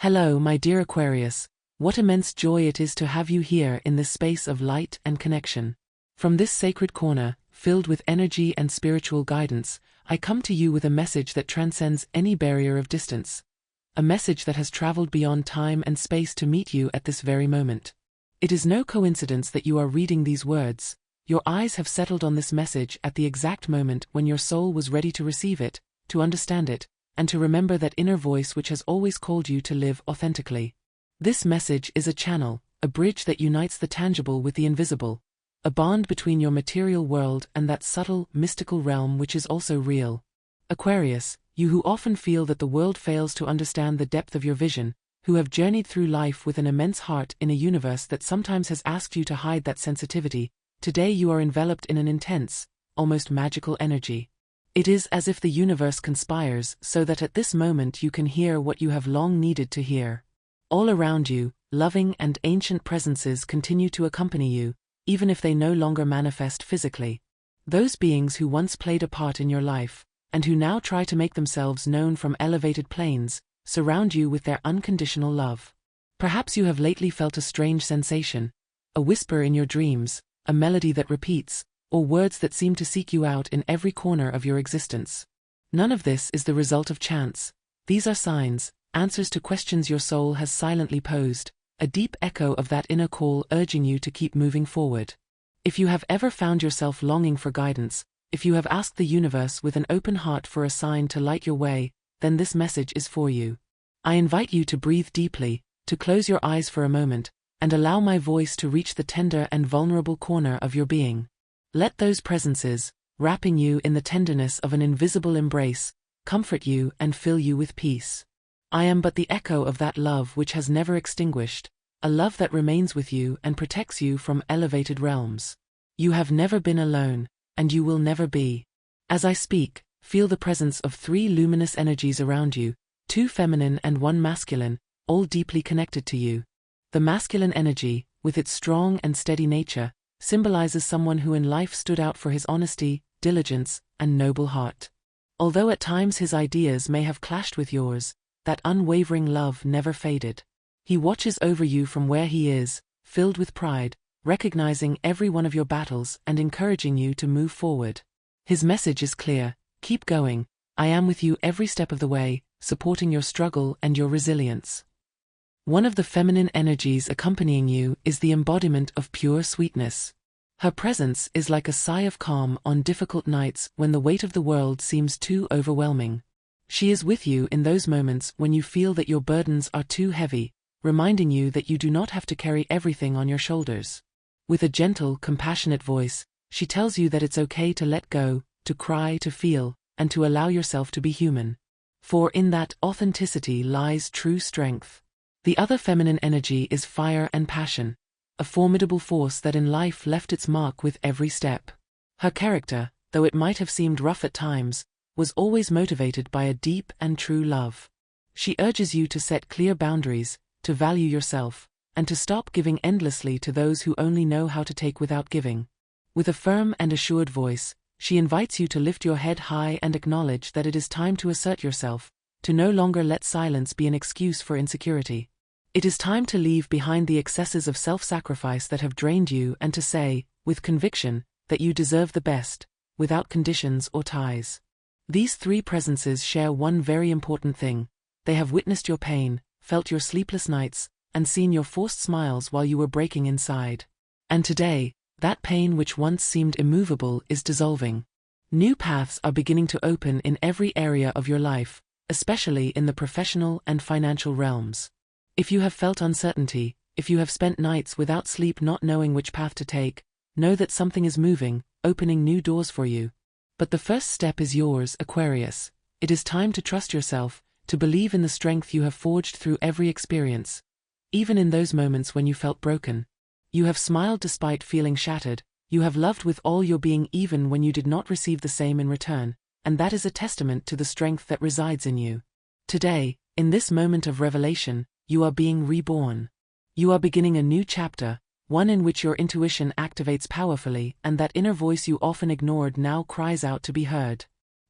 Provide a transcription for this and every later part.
Hello, my dear Aquarius. What immense joy it is to have you here in this space of light and connection. From this sacred corner, filled with energy and spiritual guidance, I come to you with a message that transcends any barrier of distance. A message that has traveled beyond time and space to meet you at this very moment. It is no coincidence that you are reading these words. Your eyes have settled on this message at the exact moment when your soul was ready to receive it, to understand it, and to remember that inner voice which has always called you to live authentically. This message is a channel, a bridge that unites the tangible with the invisible, a bond between your material world and that subtle, mystical realm which is also real. Aquarius, you who often feel that the world fails to understand the depth of your vision, who have journeyed through life with an immense heart in a universe that sometimes has asked you to hide that sensitivity, today you are enveloped in an intense, almost magical energy. It is as if the universe conspires so that at this moment you can hear what you have long needed to hear. All around you, loving and ancient presences continue to accompany you, even if they no longer manifest physically. Those beings who once played a part in your life, and who now try to make themselves known from elevated planes, surround you with their unconditional love. Perhaps you have lately felt a strange sensation, a whisper in your dreams, a melody that repeats, or words that seem to seek you out in every corner of your existence. None of this is the result of chance. These are signs, answers to questions your soul has silently posed, a deep echo of that inner call urging you to keep moving forward. If you have ever found yourself longing for guidance, if you have asked the universe with an open heart for a sign to light your way, then this message is for you. I invite you to breathe deeply, to close your eyes for a moment, and allow my voice to reach the tender and vulnerable corner of your being. Let those presences, wrapping you in the tenderness of an invisible embrace, comfort you and fill you with peace. I am but the echo of that love which has never extinguished, a love that remains with you and protects you from elevated realms. You have never been alone, and you will never be. As I speak, feel the presence of 3 luminous energies around you, 2 feminine and 1 masculine, all deeply connected to you. The masculine energy, with its strong and steady nature, symbolizes someone who in life stood out for his honesty, diligence, and noble heart. Although at times his ideas may have clashed with yours, that unwavering love never faded. He watches over you from where he is, filled with pride, recognizing every one of your battles and encouraging you to move forward. His message is clear: keep going, I am with you every step of the way, supporting your struggle and your resilience. One of the feminine energies accompanying you is the embodiment of pure sweetness. Her presence is like a sigh of calm on difficult nights when the weight of the world seems too overwhelming. She is with you in those moments when you feel that your burdens are too heavy, reminding you that you do not have to carry everything on your shoulders. With a gentle, compassionate voice, she tells you that it's okay to let go, to cry, to feel, and to allow yourself to be human. For in that authenticity lies true strength. The other feminine energy is fire and passion, a formidable force that in life left its mark with every step. Her character, though it might have seemed rough at times, was always motivated by a deep and true love. She urges you to set clear boundaries, to value yourself, and to stop giving endlessly to those who only know how to take without giving. With a firm and assured voice, she invites you to lift your head high and acknowledge that it is time to assert yourself, to no longer let silence be an excuse for insecurity. It is time to leave behind the excesses of self-sacrifice that have drained you and to say, with conviction, that you deserve the best, without conditions or ties. These 3 presences share one very important thing: they have witnessed your pain, felt your sleepless nights, and seen your forced smiles while you were breaking inside. And today, that pain which once seemed immovable is dissolving. New paths are beginning to open in every area of your life, especially in the professional and financial realms. If you have felt uncertainty, if you have spent nights without sleep not knowing which path to take, know that something is moving, opening new doors for you. But the first step is yours, Aquarius. It is time to trust yourself, to believe in the strength you have forged through every experience. Even in those moments when you felt broken. You have smiled despite feeling shattered, you have loved with all your being even when you did not receive the same in return, and that is a testament to the strength that resides in you. Today, in this moment of revelation, you are being reborn. You are beginning a new chapter, one in which your intuition activates powerfully and that inner voice you often ignored now cries out to be heard.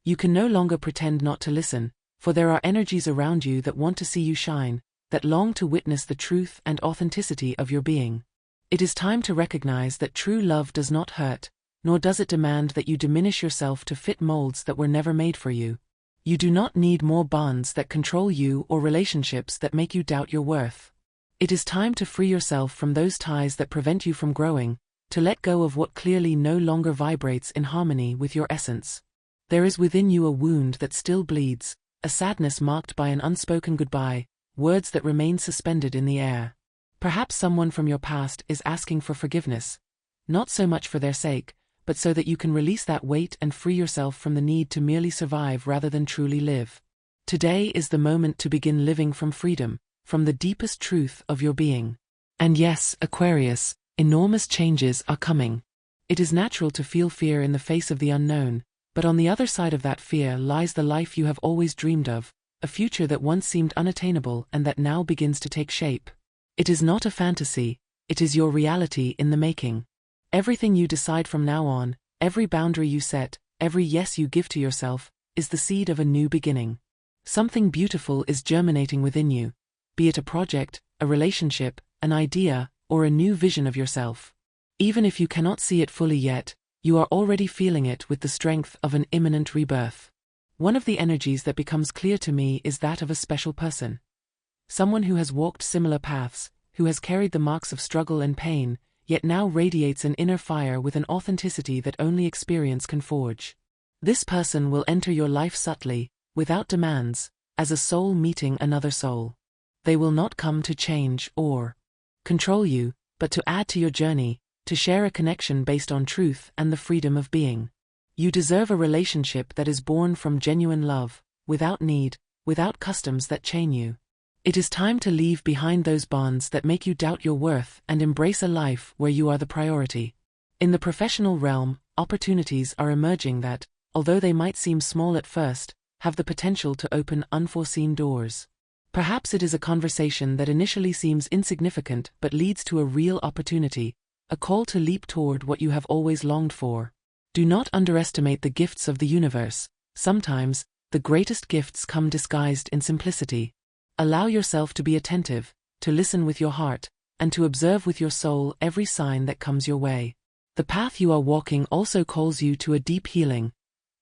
You can no longer pretend not to listen, for there are energies around you that want to see you shine, that long to witness the truth and authenticity of your being. It is time to recognize that true love does not hurt, nor does it demand that you diminish yourself to fit molds that were never made for you. You do not need more bonds that control you or relationships that make you doubt your worth. It is time to free yourself from those ties that prevent you from growing, to let go of what clearly no longer vibrates in harmony with your essence. There is within you a wound that still bleeds, a sadness marked by an unspoken goodbye, words that remain suspended in the air. Perhaps someone from your past is asking for forgiveness, not so much for their sake, but so that you can release that weight and free yourself from the need to merely survive rather than truly live. Today is the moment to begin living from freedom, from the deepest truth of your being. And yes, Aquarius, enormous changes are coming. It is natural to feel fear in the face of the unknown, but on the other side of that fear lies the life you have always dreamed of, a future that once seemed unattainable and that now begins to take shape. It is not a fantasy, it is your reality in the making. Everything you decide from now on, every boundary you set, every yes you give to yourself, is the seed of a new beginning. Something beautiful is germinating within you, be it a project, a relationship, an idea, or a new vision of yourself. Even if you cannot see it fully yet, you are already feeling it with the strength of an imminent rebirth. One of the energies that becomes clear to me is that of a special person. Someone who has walked similar paths, who has carried the marks of struggle and pain, yet now radiates an inner fire with an authenticity that only experience can forge. This person will enter your life subtly, without demands, as a soul meeting another soul. They will not come to change or control you, but to add to your journey, to share a connection based on truth and the freedom of being. You deserve a relationship that is born from genuine love, without need, without customs that chain you. It is time to leave behind those bonds that make you doubt your worth and embrace a life where you are the priority. In the professional realm, opportunities are emerging that, although they might seem small at first, have the potential to open unforeseen doors. Perhaps it is a conversation that initially seems insignificant but leads to a real opportunity, a call to leap toward what you have always longed for. Do not underestimate the gifts of the universe. Sometimes, the greatest gifts come disguised in simplicity. Allow yourself to be attentive, to listen with your heart, and to observe with your soul every sign that comes your way. The path you are walking also calls you to a deep healing,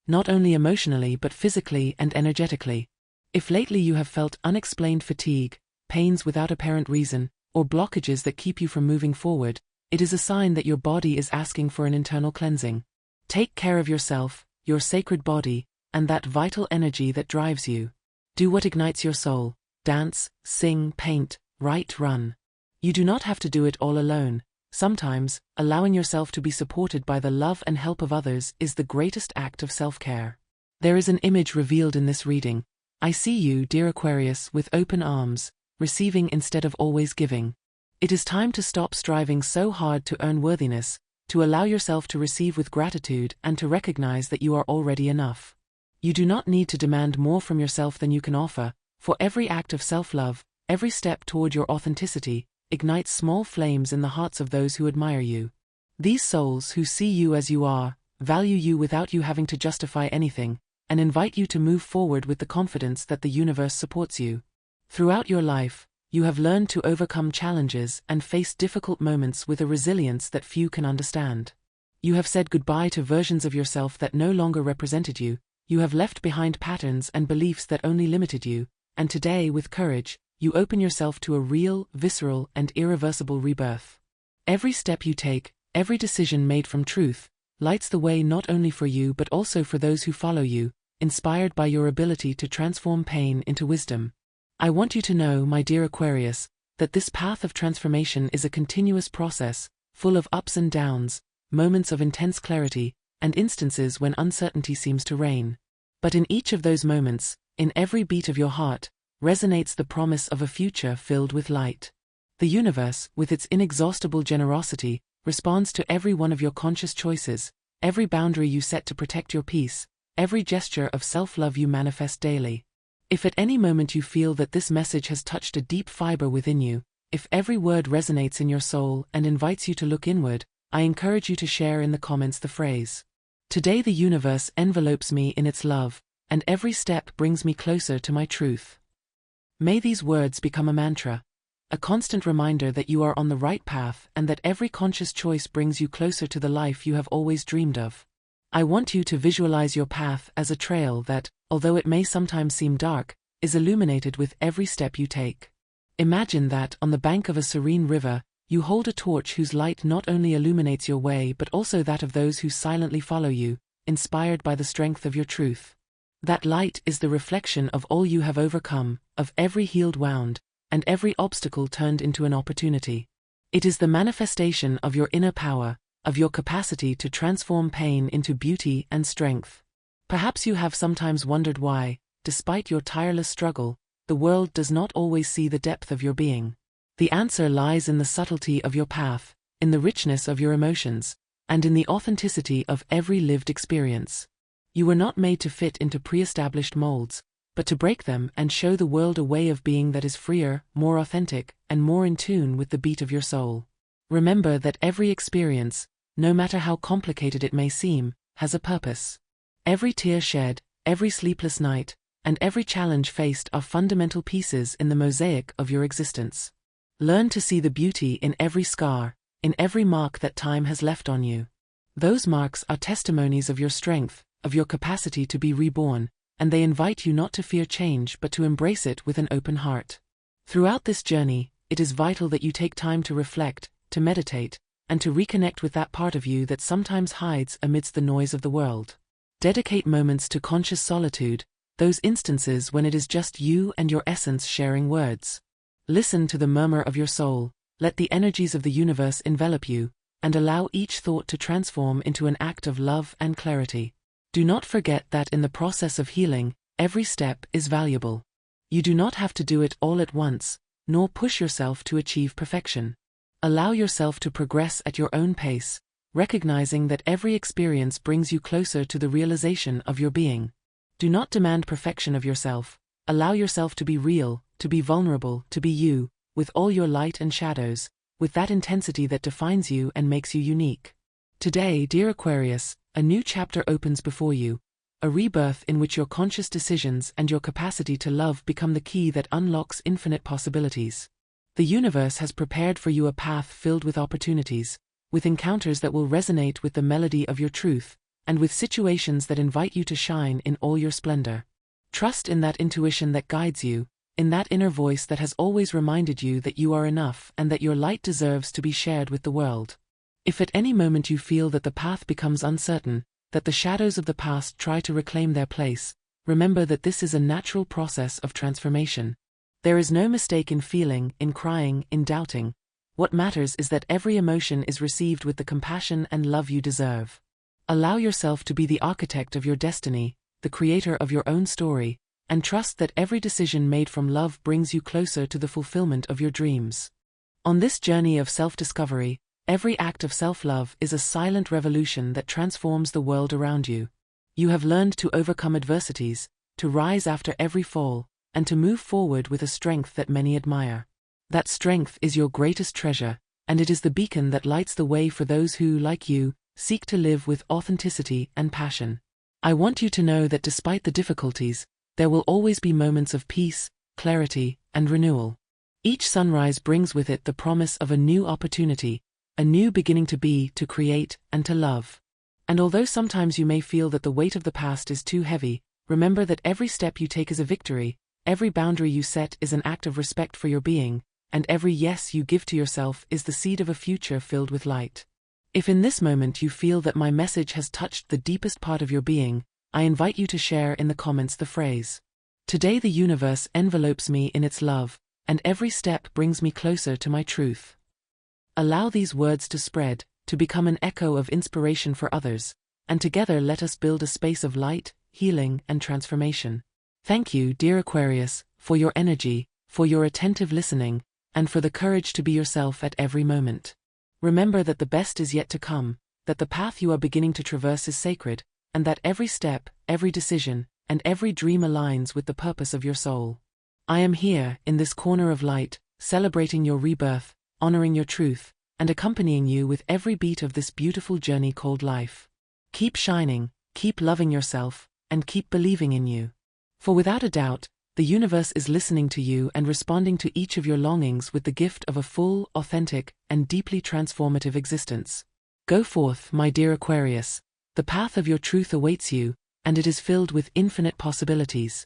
not only emotionally but physically and energetically. If lately you have felt unexplained fatigue, pains without apparent reason, or blockages that keep you from moving forward, it is a sign that your body is asking for an internal cleansing. Take care of yourself, your sacred body, and that vital energy that drives you. Do what ignites your soul. Dance, sing, paint, write, run. You do not have to do it all alone. Sometimes, allowing yourself to be supported by the love and help of others is the greatest act of self-care. There is an image revealed in this reading. I see you, dear Aquarius, with open arms, receiving instead of always giving. It is time to stop striving so hard to earn worthiness, to allow yourself to receive with gratitude and to recognize that you are already enough. You do not need to demand more from yourself than you can offer. For every act of self-love, every step toward your authenticity, ignites small flames in the hearts of those who admire you. These souls who see you as you are, value you without you having to justify anything, and invite you to move forward with the confidence that the universe supports you. Throughout your life, you have learned to overcome challenges and face difficult moments with a resilience that few can understand. You have said goodbye to versions of yourself that no longer represented you, you have left behind patterns and beliefs that only limited you, and today, with courage, you open yourself to a real, visceral, and irreversible rebirth. Every step you take, every decision made from truth, lights the way not only for you but also for those who follow you, inspired by your ability to transform pain into wisdom. I want you to know, my dear Aquarius, that this path of transformation is a continuous process, full of ups and downs, moments of intense clarity, and instances when uncertainty seems to reign. But in each of those moments, in every beat of your heart, resonates the promise of a future filled with light. The universe, with its inexhaustible generosity, responds to every one of your conscious choices, every boundary you set to protect your peace, every gesture of self-love you manifest daily. If at any moment you feel that this message has touched a deep fiber within you, if every word resonates in your soul and invites you to look inward, I encourage you to share in the comments the phrase, "Today the universe envelopes me in its love, and every step brings me closer to my truth." May these words become a mantra, a constant reminder that you are on the right path and that every conscious choice brings you closer to the life you have always dreamed of. I want you to visualize your path as a trail that, although it may sometimes seem dark, is illuminated with every step you take. Imagine that, on the bank of a serene river, you hold a torch whose light not only illuminates your way but also that of those who silently follow you, inspired by the strength of your truth. That light is the reflection of all you have overcome, of every healed wound, and every obstacle turned into an opportunity. It is the manifestation of your inner power, of your capacity to transform pain into beauty and strength. Perhaps you have sometimes wondered why, despite your tireless struggle, the world does not always see the depth of your being. The answer lies in the subtlety of your path, in the richness of your emotions, and in the authenticity of every lived experience. You were not made to fit into pre-established molds, but to break them and show the world a way of being that is freer, more authentic, and more in tune with the beat of your soul. Remember that every experience, no matter how complicated it may seem, has a purpose. Every tear shed, every sleepless night, and every challenge faced are fundamental pieces in the mosaic of your existence. Learn to see the beauty in every scar, in every mark that time has left on you. Those marks are testimonies of your strength, of your capacity to be reborn, and they invite you not to fear change but to embrace it with an open heart. Throughout this journey, it is vital that you take time to reflect, to meditate, and to reconnect with that part of you that sometimes hides amidst the noise of the world. Dedicate moments to conscious solitude, those instances when it is just you and your essence sharing words. Listen to the murmur of your soul, let the energies of the universe envelop you, and allow each thought to transform into an act of love and clarity. Do not forget that in the process of healing, every step is valuable. You do not have to do it all at once, nor push yourself to achieve perfection. Allow yourself to progress at your own pace, recognizing that every experience brings you closer to the realization of your being. Do not demand perfection of yourself. Allow yourself to be real, to be vulnerable, to be you, with all your light and shadows, with that intensity that defines you and makes you unique. Today, dear Aquarius, a new chapter opens before you, a rebirth in which your conscious decisions and your capacity to love become the key that unlocks infinite possibilities. The universe has prepared for you a path filled with opportunities, with encounters that will resonate with the melody of your truth, and with situations that invite you to shine in all your splendor. Trust in that intuition that guides you, in that inner voice that has always reminded you that you are enough and that your light deserves to be shared with the world. If at any moment you feel that the path becomes uncertain, that the shadows of the past try to reclaim their place, remember that this is a natural process of transformation. There is no mistake in feeling, in crying, in doubting. What matters is that every emotion is received with the compassion and love you deserve. Allow yourself to be the architect of your destiny, the creator of your own story, and trust that every decision made from love brings you closer to the fulfillment of your dreams. On this journey of self-discovery, every act of self-love is a silent revolution that transforms the world around you. You have learned to overcome adversities, to rise after every fall, and to move forward with a strength that many admire. That strength is your greatest treasure, and it is the beacon that lights the way for those who, like you, seek to live with authenticity and passion. I want you to know that despite the difficulties, there will always be moments of peace, clarity, and renewal. Each sunrise brings with it the promise of a new opportunity, a new beginning to be, to create, and to love. And although sometimes you may feel that the weight of the past is too heavy, remember that every step you take is a victory, every boundary you set is an act of respect for your being, and every yes you give to yourself is the seed of a future filled with light. If in this moment you feel that my message has touched the deepest part of your being, I invite you to share in the comments the phrase, "Today the universe envelopes me in its love, and every step brings me closer to my truth." Allow these words to spread, to become an echo of inspiration for others, and together let us build a space of light, healing, and transformation. Thank you, dear Aquarius, for your energy, for your attentive listening, and for the courage to be yourself at every moment. Remember that the best is yet to come, that the path you are beginning to traverse is sacred, and that every step, every decision, and every dream aligns with the purpose of your soul. I am here, in this corner of light, celebrating your rebirth, honoring your truth, and accompanying you with every beat of this beautiful journey called life. Keep shining, keep loving yourself, and keep believing in you. For without a doubt, The universe is listening to you and responding to each of your longings with the gift of a full, authentic, and deeply transformative existence. Go forth, my dear Aquarius. The path of your truth awaits you, and it is filled with infinite possibilities.